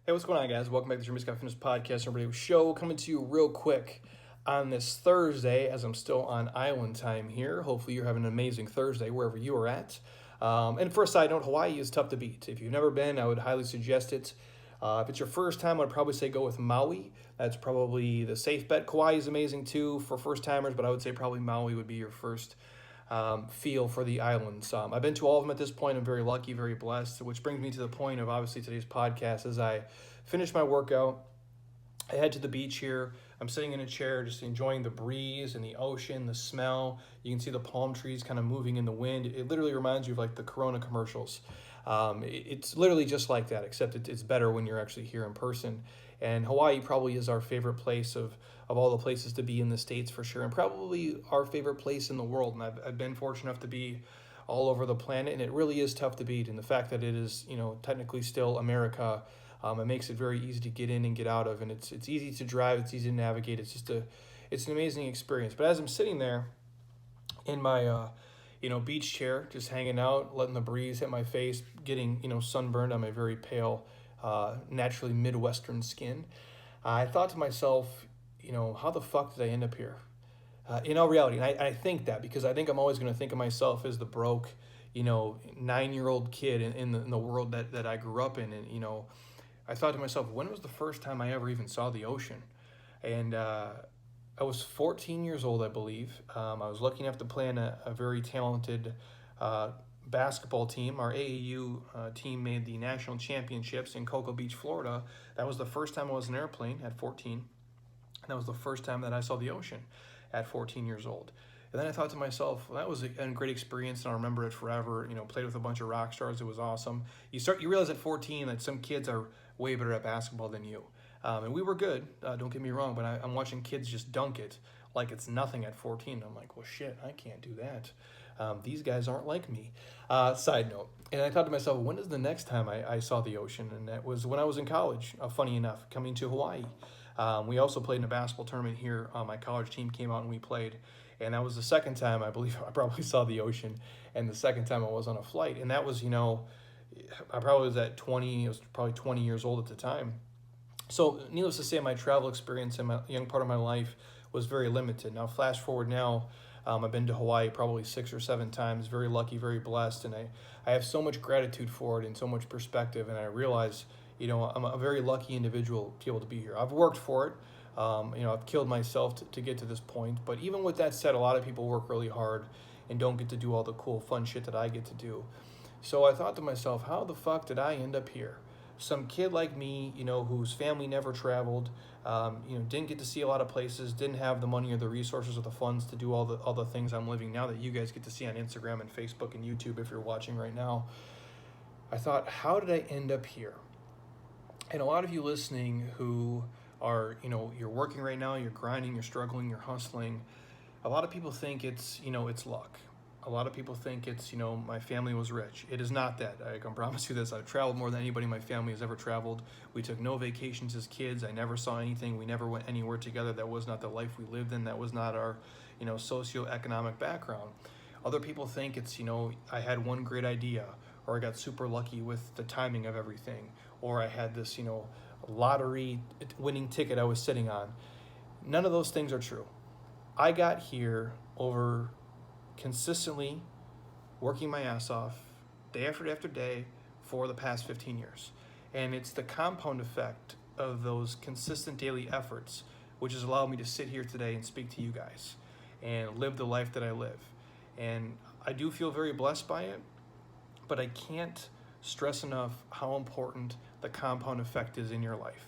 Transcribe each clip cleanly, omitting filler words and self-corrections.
Hey, what's going on, guys? Welcome back to the Dream Scott Fitness Podcast, everybody. Show coming to you real quick on this Thursday, as I'm still on island time here. Hopefully, you're having an amazing Thursday wherever you are at. And for a side note, Hawaii is tough to beat. If you've never been, I would highly suggest it. If it's your first time, I'd probably say go with Maui. That's probably the safe bet. Kauai is amazing too for first timers, but I would say probably Maui would be your first feel for the islands. I've been to all of them at this point. I'm very lucky, very blessed, which brings me to the point of obviously today's podcast. As I finish my workout, I head to the beach here. I'm sitting in a chair, just enjoying the breeze and the ocean, the smell. You can see the palm trees kind of moving in the wind. It literally reminds you of like the Corona commercials. It's literally just like that, except it's better when you're actually here in person. And Hawaii probably is our favorite place of all the places to be in the States for sure, and probably our favorite place in the world. And I've been fortunate enough to be all over the planet, and it really is tough to beat. And the fact that it is, technically still America, it makes it very easy to get in and get out of, and it's easy to drive, it's easy to navigate. It's an amazing experience. But as I'm sitting there in my beach chair, just hanging out, letting the breeze hit my face, getting sunburned on my very pale, naturally Midwestern skin, I thought to myself, how the fuck did I end up here? In all reality, and I think that because I think I'm always going to think of myself as the broke, 9-year-old kid in the world that I grew up in, and I thought to myself, when was the first time I ever even saw the ocean? And I was 14 years old, I believe. I was lucky enough to play in a very talented basketball team. Our AAU team made the national championships in Cocoa Beach, Florida. That was the first time I was in an airplane at 14. And that was the first time that I saw the ocean at 14 years old. And then I thought to myself, well, that was a great experience, and I'll remember it forever. Played with a bunch of rock stars. It was awesome. You realize at 14 that some kids are way better at basketball than you. And we were good, don't get me wrong, but I'm watching kids just dunk it like it's nothing at 14. I'm like, well, shit, I can't do that. These guys aren't like me. Side note. And I thought to myself, when is the next time I saw the ocean? And that was when I was in college, funny enough, coming to Hawaii. We also played in a basketball tournament here. My college team came out and we played. And that was the second time I believe I probably saw the ocean, and the second time I was on a flight. And that was, I probably was at 20, I was probably 20 years old at the time. So needless to say, my travel experience in my young part of my life was very limited. Now, flash forward now, I've been to Hawaii probably 6 or 7 times, very lucky, very blessed. And I have so much gratitude for it and so much perspective. And I realize, I'm a very lucky individual to be able to be here. I've worked for it. I've killed myself to get to this point. But even with that said, a lot of people work really hard and don't get to do all the cool, fun shit that I get to do. So I thought to myself, how the fuck did I end up here? Some kid like me, whose family never traveled, didn't get to see a lot of places, didn't have the money or the resources or the funds to do all the things I'm living now that you guys get to see on Instagram and Facebook and YouTube if you're watching right now. I thought, how did I end up here? And a lot of you listening who are, you're working right now, you're grinding, you're struggling, you're hustling. A lot of people think it's luck. A lot of people think it's, my family was rich. It is not that. I can promise you this. I've traveled more than anybody in my family has ever traveled. We took no vacations as kids. I never saw anything. We never went anywhere together. That was not the life we lived in. That was not our, socioeconomic background. Other people think it's, I had one great idea, or I got super lucky with the timing of everything, or I had this, lottery winning ticket I was sitting on. None of those things are true. I got here over consistently working my ass off day after day for the past 15 years. And it's the compound effect of those consistent daily efforts which has allowed me to sit here today and speak to you guys and live the life that I live. And I do feel very blessed by it, but I can't stress enough how important the compound effect is in your life,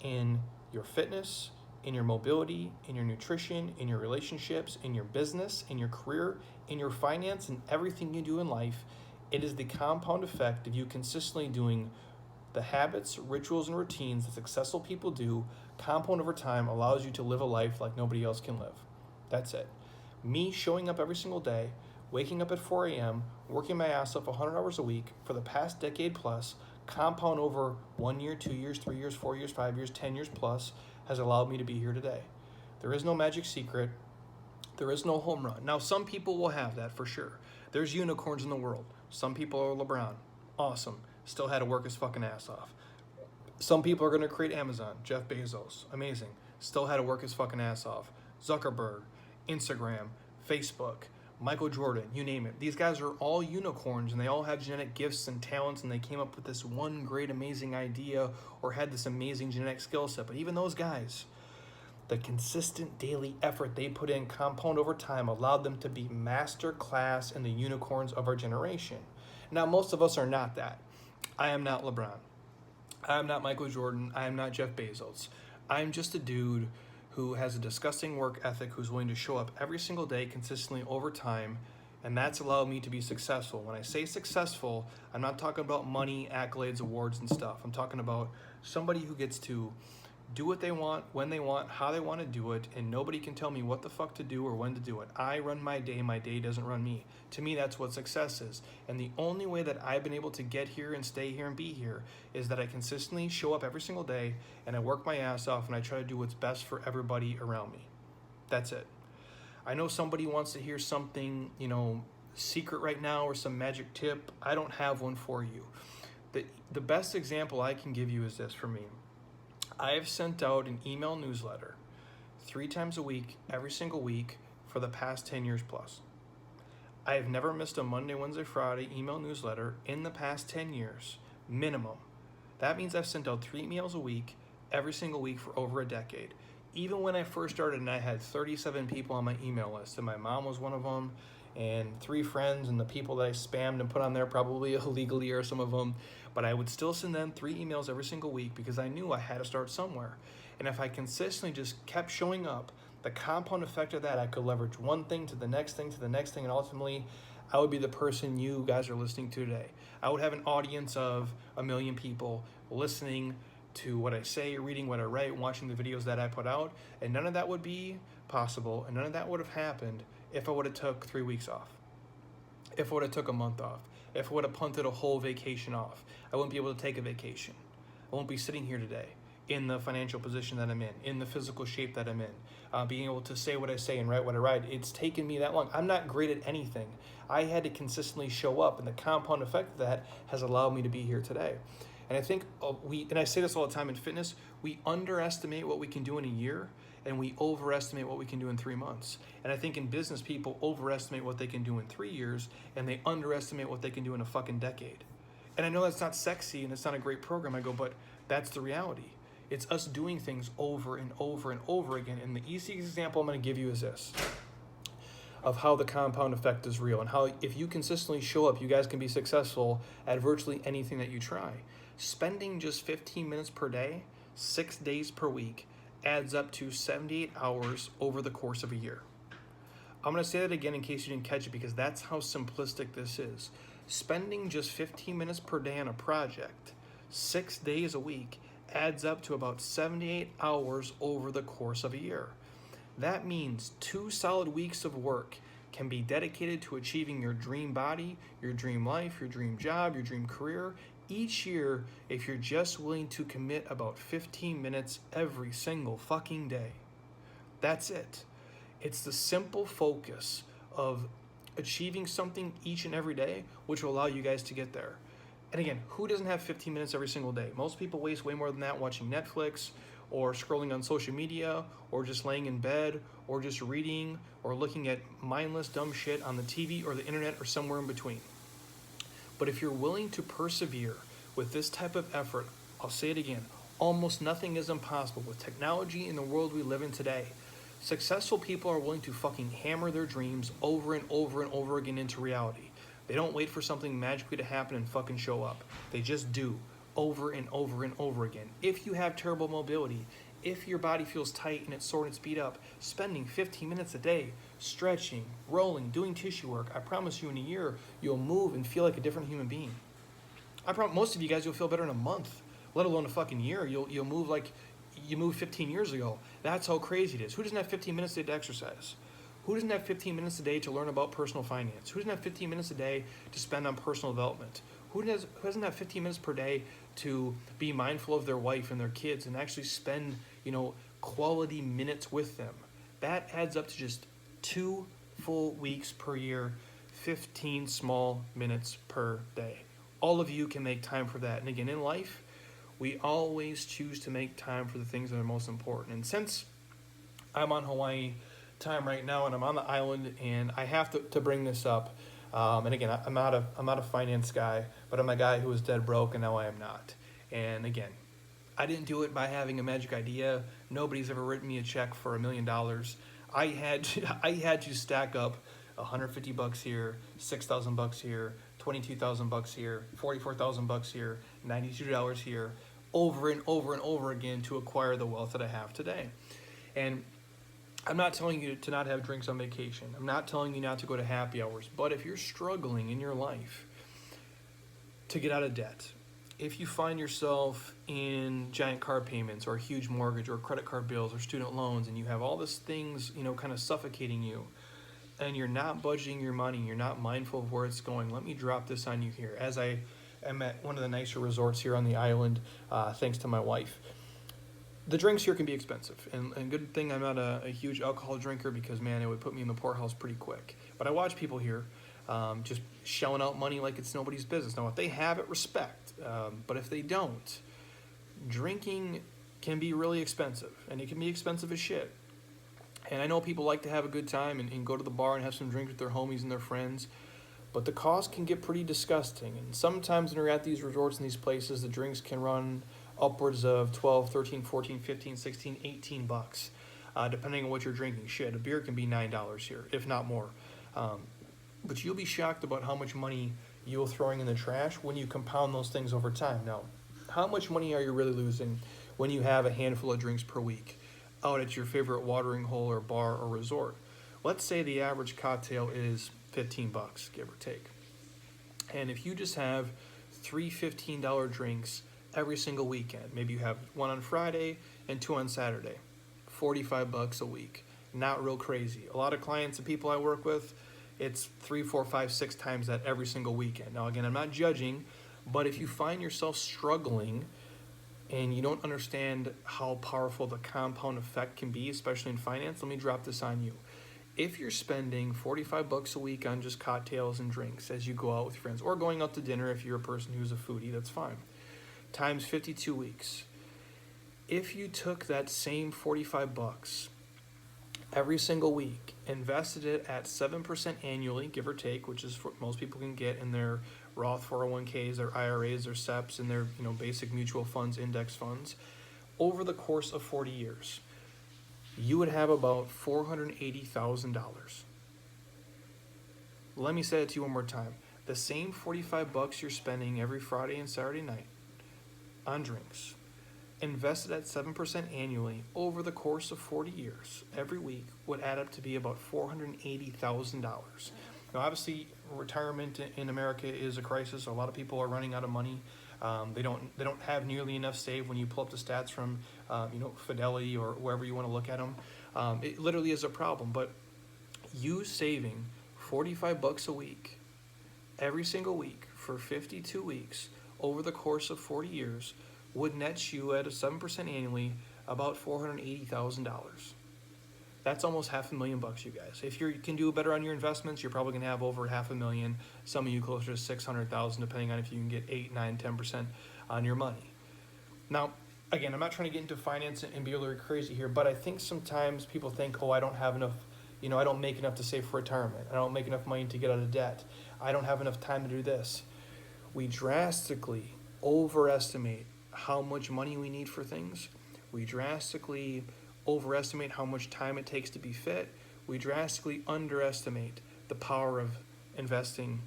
in your fitness, in your mobility, in your nutrition, in your relationships, in your business, in your career, in your finance, and everything you do in life. It is the compound effect of you consistently doing the habits, rituals, and routines that successful people do. Compound over time allows you to live a life like nobody else can live. That's it. Me showing up every single day, waking up at 4 a.m., working my ass off 100 hours a week for the past decade plus, compound over 1 year, 2 years, 3 years, 4 years, 5 years, 10 years plus, has allowed me to be here today. There is no magic secret. There is no home run. Now, some people will have that for sure. There's unicorns in the world. Some people are LeBron. Awesome. Still had to work his fucking ass off. Some people are going to create Amazon. Jeff Bezos, amazing. Still had to work his fucking ass off. Zuckerberg, Instagram, Facebook, Michael Jordan, you name it. These guys are all unicorns and they all have genetic gifts and talents and they came up with this one great amazing idea or had this amazing genetic skill set. But even those guys, the consistent daily effort they put in compound over time allowed them to be master class in the unicorns of our generation. Now, most of us are not that. I am not LeBron. I am not Michael Jordan. I am not Jeff Bezos. I'm just a dude who has a disgusting work ethic, who's willing to show up every single day consistently over time, and that's allowed me to be successful. When I say successful, I'm not talking about money, accolades, awards, and stuff. I'm talking about somebody who gets to do what they want, when they want, how they want to do it, and nobody can tell me what the fuck to do or when to do it. I run my day doesn't run me. To me, that's what success is. And the only way that I've been able to get here and stay here and be here is that I consistently show up every single day and I work my ass off and I try to do what's best for everybody around me. That's it. I know somebody wants to hear something, secret right now or some magic tip. I don't have one for you. The best example I can give you is this for me. I have sent out an email newsletter 3 times a week, every single week, for the past 10 years plus. I have never missed a Monday, Wednesday, Friday email newsletter in the past 10 years, minimum. That means I've sent out 3 emails a week, every single week for over a decade. Even when I first started and I had 37 people on my email list, and my mom was one of them, and 3 friends, and the people that I spammed and put on there probably illegally are some of them, but I would still send them 3 emails every single week because I knew I had to start somewhere. And if I consistently just kept showing up, the compound effect of that, I could leverage one thing to the next thing to the next thing, and ultimately I would be the person you guys are listening to today. I would have an audience of 1 million people listening to what I say, reading what I write, watching the videos that I put out, and none of that would be possible, and none of that would have happened if I would have took 3 weeks off, if I would have took a month off, if I would have punted a whole vacation off. I wouldn't be able to take a vacation. I won't be sitting here today in the financial position that I'm in the physical shape that I'm in, being able to say what I say and write what I write. It's taken me that long. I'm not great at anything. I had to consistently show up, and the compound effect of that has allowed me to be here today. And I think and I say this all the time in fitness, we underestimate what we can do in a year, and we overestimate what we can do in 3 months. And I think in business, people overestimate what they can do in 3 years, and they underestimate what they can do in a fucking decade. And I know that's not sexy and it's not a great program. I go, but that's the reality. It's us doing things over and over and over again. And the easy example I'm going to give you is this, of how the compound effect is real and how if you consistently show up, you guys can be successful at virtually anything that you try. Spending just 15 minutes per day, 6 days per week, adds up to 78 hours over the course of a year. I'm going to say that again in case you didn't catch it, because that's how simplistic this is. Spending just 15 minutes per day on a project, 6 days a week, adds up to about 78 hours over the course of a year. That means 2 solid weeks of work can be dedicated to achieving your dream body, your dream life, your dream job, your dream career, each year if you're just willing to commit about 15 minutes every single fucking day. That's it. It's the simple focus of achieving something each and every day, which will allow you guys to get there. And again, who doesn't have 15 minutes every single day? Most people waste way more than that watching Netflix or scrolling on social media or just laying in bed or just reading or looking at mindless dumb shit on the TV or the internet or somewhere in between. But if you're willing to persevere with this type of effort, I'll say it again, almost nothing is impossible. With technology in the world we live in today, successful people are willing to fucking hammer their dreams over and over and over again into reality. They don't wait for something magically to happen and fucking show up. They just do, over and over and over again. If you have terrible mobility, if your body feels tight and it's sore and it's beat up, spending 15 minutes a day stretching, rolling, doing tissue work, I promise you in a year, you'll move and feel like a different human being. I promise most of you guys, you'll feel better in a month, let alone a fucking year. You'll move like you moved 15 years ago. That's how crazy it is. Who doesn't have 15 minutes a day to exercise? Who doesn't have 15 minutes a day to learn about personal finance? Who doesn't have 15 minutes a day to spend on personal development? Who doesn't have 15 minutes per day to be mindful of their wife and their kids and actually spend, quality minutes with them? That adds up to just 2 full weeks per year, 15 small minutes per day. All of you can make time for that. And again, in life, We always choose to make time for the things that are most important. And since I'm on Hawaii time right now and I'm on the island and I have to bring this up, and again, I'm not a finance guy, but I'm a guy who was dead broke and now I am not. And again, I didn't do it by having a magic idea. Nobody's ever written me a check for $1 million. I had to stack up $150 here, $6,000 here, $22,000 here, $44,000 here, $92 here, over and over and over again to acquire the wealth that I have today. And I'm not telling you to not have drinks on vacation. I'm not telling you not to go to happy hours. But if you're struggling in your life to get out of debt, if you find yourself in giant car payments or a huge mortgage or credit card bills or student loans and you have all these things, kind of suffocating you and you're not budgeting your money, you're not mindful of where it's going, let me drop this on you here. As I am at one of the nicer resorts here on the island, thanks to my wife. The drinks here can be expensive, and good thing I'm not a huge alcohol drinker because, man, it would put me in the poorhouse pretty quick. But I watch people here just shelling out money like it's nobody's business. Now, if they have it, respect. But if they don't, drinking can be really expensive, and it can be expensive as shit. And I know people like to have a good time and go to the bar and have some drinks with their homies and their friends, but the cost can get pretty disgusting. And sometimes when you're at these resorts and these places, the drinks can run upwards of 12, 13, 14, 15, 16, 18 bucks, depending on what you're drinking. Shit, a beer can be $9 here, if not more. But you'll be shocked about how much money you're throwing in the trash when you compound those things over time. Now, how much money are you really losing when you have a handful of drinks per week out at your favorite watering hole or bar or resort? Let's say the average cocktail is 15 bucks, give or take. And if you just have three $15 drinks every single weekend, maybe you have one on Friday and two on Saturday, 45 bucks a week. Not real crazy. A lot of clients and people I work with, it's 3, 4, 5, 6 times that every single weekend. Now, again, I'm not judging, but if you find yourself struggling and you don't understand how powerful the compound effect can be, especially in finance, let me drop this on you. If you're spending 45 bucks a week on just cocktails and drinks as you go out with your friends, or going out to dinner if you're a person who's a foodie, that's fine, times 52 weeks. If you took that same 45 bucks every single week, invested it at 7% annually, give or take, which is what most people can get in their Roth 401ks, their IRAs, their SEPs, and their basic mutual funds, index funds, over the course of 40 years, you would have about $480,000. Let me say it to you one more time. The same 45 bucks you're spending every Friday and Saturday night on drinks, invested at 7% annually over the course of 40 years, every week, would add up to be about $480,000. Now, obviously, retirement in America is a crisis. A lot of people are running out of money. They don't have nearly enough saved. When you pull up the stats from Fidelity or wherever you want to look at them, it literally is a problem. But you saving 45 bucks a week every single week for 52 weeks over the course of 40 years would net you at a 7% annually about $480,000. That's almost $500,000, you guys. If you can do better on your investments, you're probably going to have over $500,000. Some of you closer to $600,000, depending on if you can get 8, 9, 10% on your money. Now, again, I'm not trying to get into finance and be really crazy here, but I think sometimes people think, I don't have enough, I don't make enough to save for retirement. I don't make enough money to get out of debt. I don't have enough time to do this. We drastically overestimate how much money we need for things. We drastically overestimate how much time it takes to be fit. We drastically underestimate the power of investing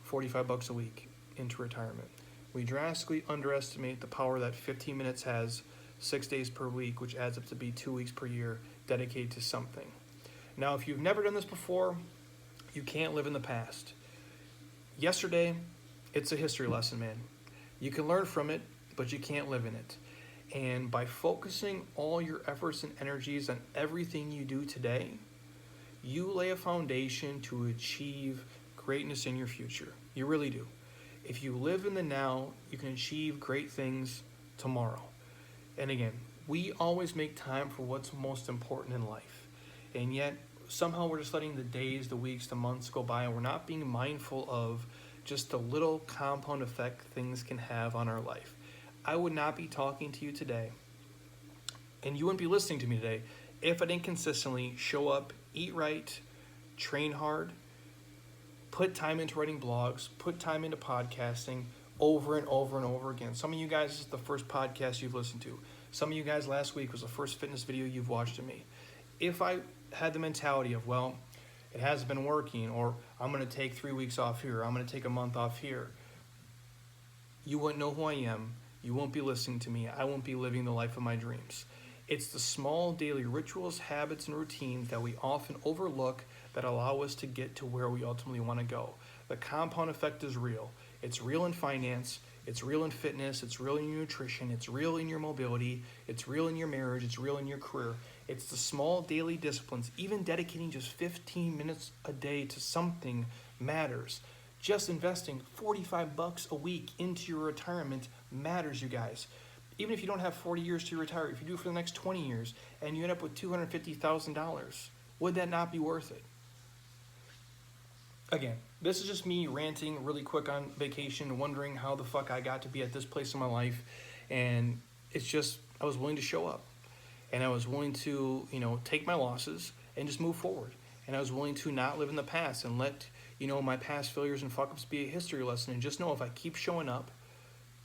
45 bucks a week into retirement. We drastically underestimate the power that 15 minutes has 6 days per week, which adds up to be 2 weeks per year dedicated to something. Now, if you've never done this before, you can't live in the past. Yesterday, it's a history lesson, man. You can learn from it, but you can't live in it. And by focusing all your efforts and energies on everything you do today, you lay a foundation to achieve greatness in your future. You really do. If you live in the now, you can achieve great things tomorrow. And again, we always make time for what's most important in life. And yet, somehow we're just letting the days, the weeks, the months go by, and we're not being mindful of just the little compound effect things can have on our life. I would not be talking to you today, and you wouldn't be listening to me today if I didn't consistently show up, eat right, train hard, put time into writing blogs, put time into podcasting over and over and over again. Some of you guys, this is the first podcast you've listened to. Some of you guys last week was the first fitness video you've watched of me. If I had the mentality of, well, it hasn't been working, or I'm going to take 3 weeks off here, I'm going to take a month off here, you wouldn't know who I am. You won't be listening to me. I won't be living the life of my dreams. It's the small daily rituals, habits, and routines that we often overlook that allow us to get to where we ultimately want to go. The compound effect is real. It's real in finance. It's real in fitness. It's real in your nutrition. It's real in your mobility. It's real in your marriage. It's real in your career. It's the small daily disciplines. Even dedicating just 15 minutes a day to something matters. Just investing $45 a week into your retirement matters, you guys. Even if you don't have 40 years to retire, if you do it for the next 20 years and you end up with $250,000, would that not be worth it? Again, this is just me ranting really quick on vacation, wondering how the fuck I got to be at this place in my life. And it's just, I was willing to show up. And I was willing to, take my losses and just move forward. And I was willing to not live in the past and let, my past failures and fuck-ups be a history lesson. And just know if I keep showing up,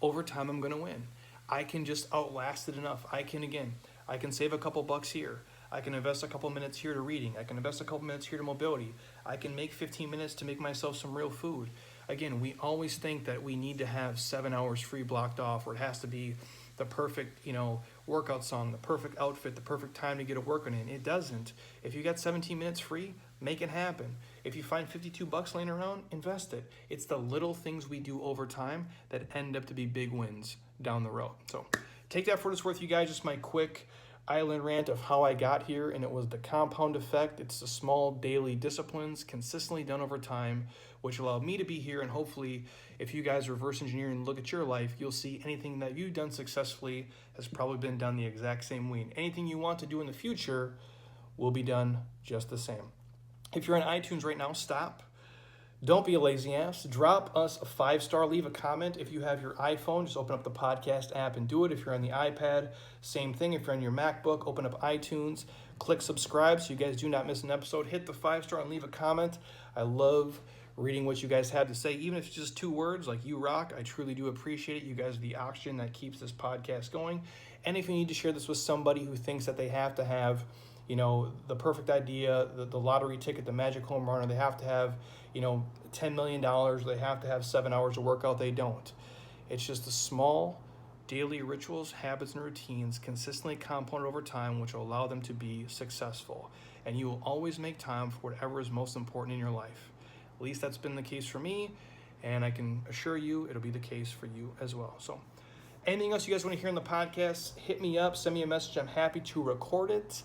over time I'm going to win. I can just outlast it enough. I can save a couple bucks here. I can invest a couple minutes here to reading. I can invest a couple minutes here to mobility. I can make 15 minutes to make myself some real food. Again, we always think that we need to have 7 hours free blocked off, or it has to be the perfect, workout song, the perfect outfit, the perfect time to get a workout in. It doesn't. If you got 17 minutes free, make it happen. If you find $52 laying around, invest it. It's the little things we do over time that end up to be big wins down the road. So take that for what it's worth, you guys. Just my quick island rant of how I got here, and it was the compound effect. It's the small daily disciplines consistently done over time, which allowed me to be here. And hopefully, if you guys reverse engineer and look at your life, you'll see anything that you've done successfully has probably been done the exact same way. And anything you want to do in the future will be done just the same. If you're on iTunes right now, stop. Don't be a lazy ass. Drop us a 5-star. Leave a comment. If you have your iPhone, just open up the podcast app and do it. If you're on the iPad, same thing. If you're on your MacBook, open up iTunes. Click subscribe so you guys do not miss an episode. Hit the 5-star and leave a comment. I love reading what you guys have to say. Even if it's just 2 words like "you rock," I truly do appreciate it. You guys are the oxygen that keeps this podcast going. And if you need to share this with somebody who thinks that they have to have the perfect idea, the lottery ticket, the magic home run, or they have to have, $10 million, they have to have 7 hours of workout, they don't. It's just the small daily rituals, habits, and routines consistently compounded over time, which will allow them to be successful. And you will always make time for whatever is most important in your life. At least that's been the case for me, and I can assure you it'll be the case for you as well. So anything else you guys want to hear in the podcast, hit me up, send me a message. I'm happy to record it.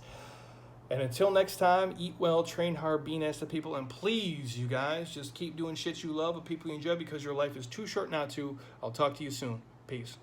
And until next time, eat well, train hard, be nice to people, and please, you guys, just keep doing shit you love with people you enjoy, because your life is too short not to. I'll talk to you soon. Peace.